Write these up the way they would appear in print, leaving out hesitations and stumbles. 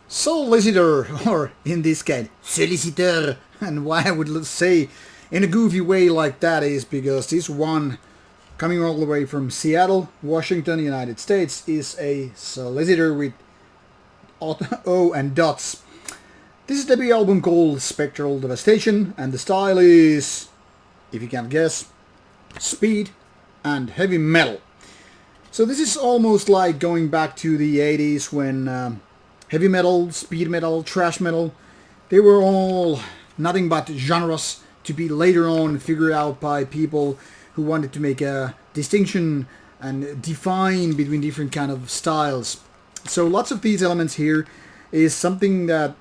Sölicitör, or in this case, Sölicitör. And why I would say in a goofy way like that is because this one, coming all the way from Seattle, Washington, United States, is a Sölicitör with O and dots. This is the debut album called Spectral Devastation, and the style is, if you can guess, speed and heavy metal. So this is almost like going back to the 80s when heavy metal, speed metal, thrash metal, they were all nothing but genres to be later on figured out by people who wanted to make a distinction and define between different kind of styles. So lots of these elements here is something that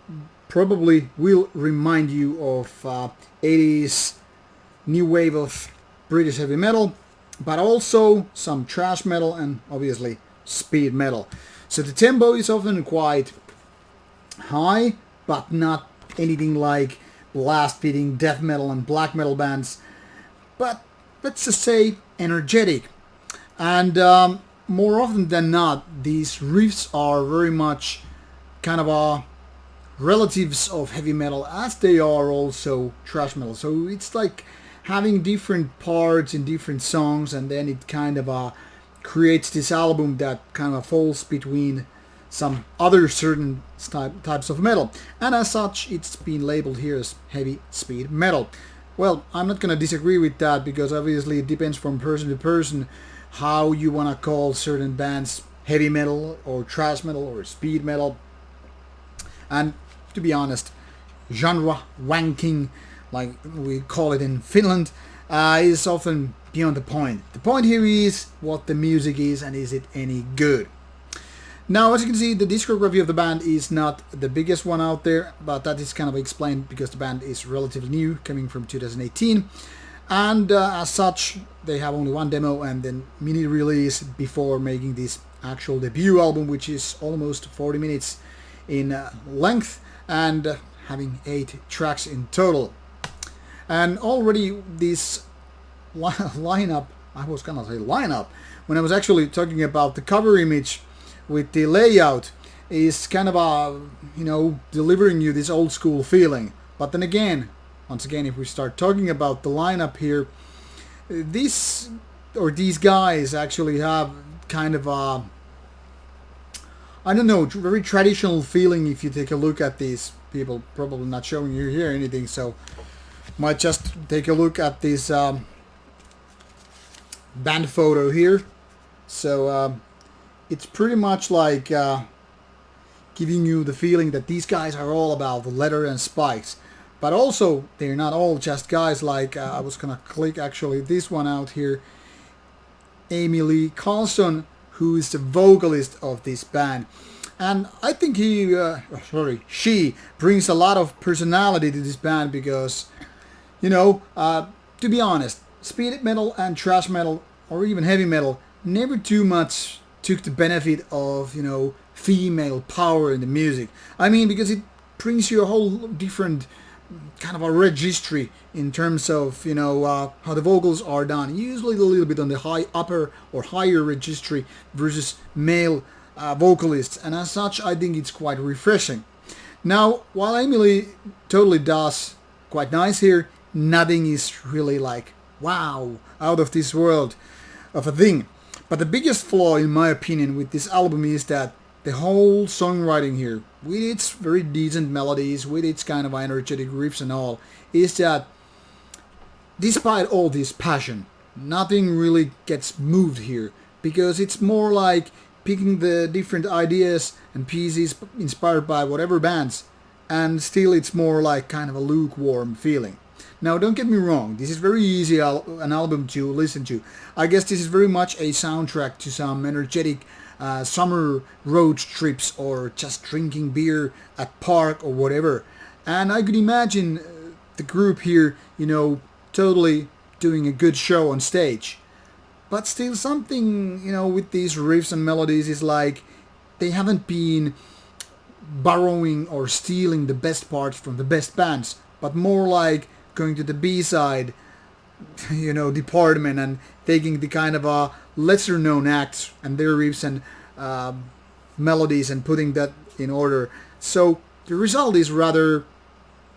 probably will remind you of 80s new wave of British heavy metal, but also some thrash metal and obviously speed metal. So the tempo is often quite high, but not anything like blast-beating death metal and black metal bands, but let's just say energetic. And more often than not, these riffs are very much kind of relatives of heavy metal, as they are also thrash metal. So it's like having different parts in different songs, and then it kind of creates this album that kind of falls between some other certain types of metal. And as such, it's been labeled here as heavy speed metal. Well, I'm not going to disagree with that, because obviously it depends from person to person how you want to call certain bands heavy metal or thrash metal or speed metal. And to be honest, genre wanking, like we call it in Finland, is often beyond the point. The point here is what the music is, and is it any good. Now, as you can see, the discography of the band is not the biggest one out there, but that is kind of explained because the band is relatively new, coming from 2018. And as such, they have only one demo and then mini release before making this actual debut album, which is almost 40 minutes in length and having 8 tracks in total. And already this lineup, I was gonna say lineup, when I was actually talking about the cover image with the layout, is kind of delivering you this old school feeling. But then again, once again, if we start talking about the lineup here, these guys actually have kind of a, I don't know, very traditional feeling. If you take a look at these people, probably not showing you here anything, so might just take a look at this band photo here. So it's pretty much like giving you the feeling that these guys are all about the leather and spikes. But also, they're not all just guys like, I was gonna click actually this one out here, Amy Lee Carlson, who is the vocalist of this band. And I think she brings a lot of personality to this band because, to be honest, speed metal and thrash metal, or even heavy metal, never too much took the benefit of, female power in the music. I mean, because it brings you a whole different kind of a registry in terms of, how the vocals are done. Usually a little bit on the upper or higher registry versus male vocalists. And as such, I think it's quite refreshing. Now, while Emily totally does quite nice here, nothing is really like, wow, out of this world of a thing. But the biggest flaw, in my opinion, with this album is that the whole songwriting here, with its very decent melodies, with its kind of energetic riffs and all, is that despite all this passion, nothing really gets moved here, because it's more like picking the different ideas and pieces inspired by whatever bands, and still it's more like kind of a lukewarm feeling. Now, don't get me wrong, this is very easy an album to listen to. I guess this is very much a soundtrack to some energetic summer road trips, or just drinking beer at park or whatever. And I could imagine the group here, totally doing a good show on stage. But still something, with these riffs and melodies is like they haven't been borrowing or stealing the best parts from the best bands, but more like going to the B-side, department and taking the kind of lesser known acts and their riffs and melodies and putting that in order. So the result is rather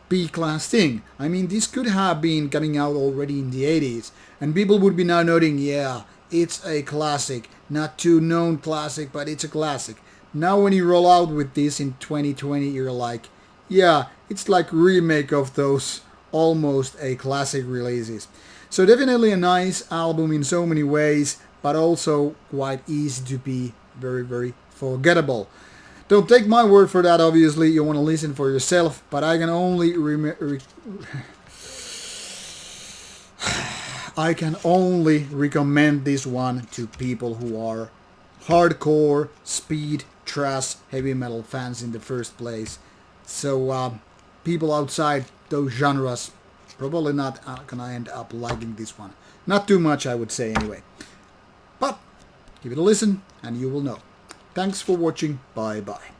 B-class thing. I mean, this could have been coming out already in the 80s, and people would be now noting, yeah, it's a classic, not too known classic, but it's a classic. Now when you roll out with this in 2020, you're like, yeah, it's like remake of those almost a classic releases. So definitely a nice album in so many ways, but also quite easy to be very, very forgettable. Don't take my word for that, obviously, you want to listen for yourself, but I can only recommend this one to people who are hardcore, speed, thrash, heavy metal fans in the first place. So people outside those genres probably not gonna end up liking this one. Not too much, I would say, anyway. But give it a listen and you will know. Thanks for watching. Bye bye.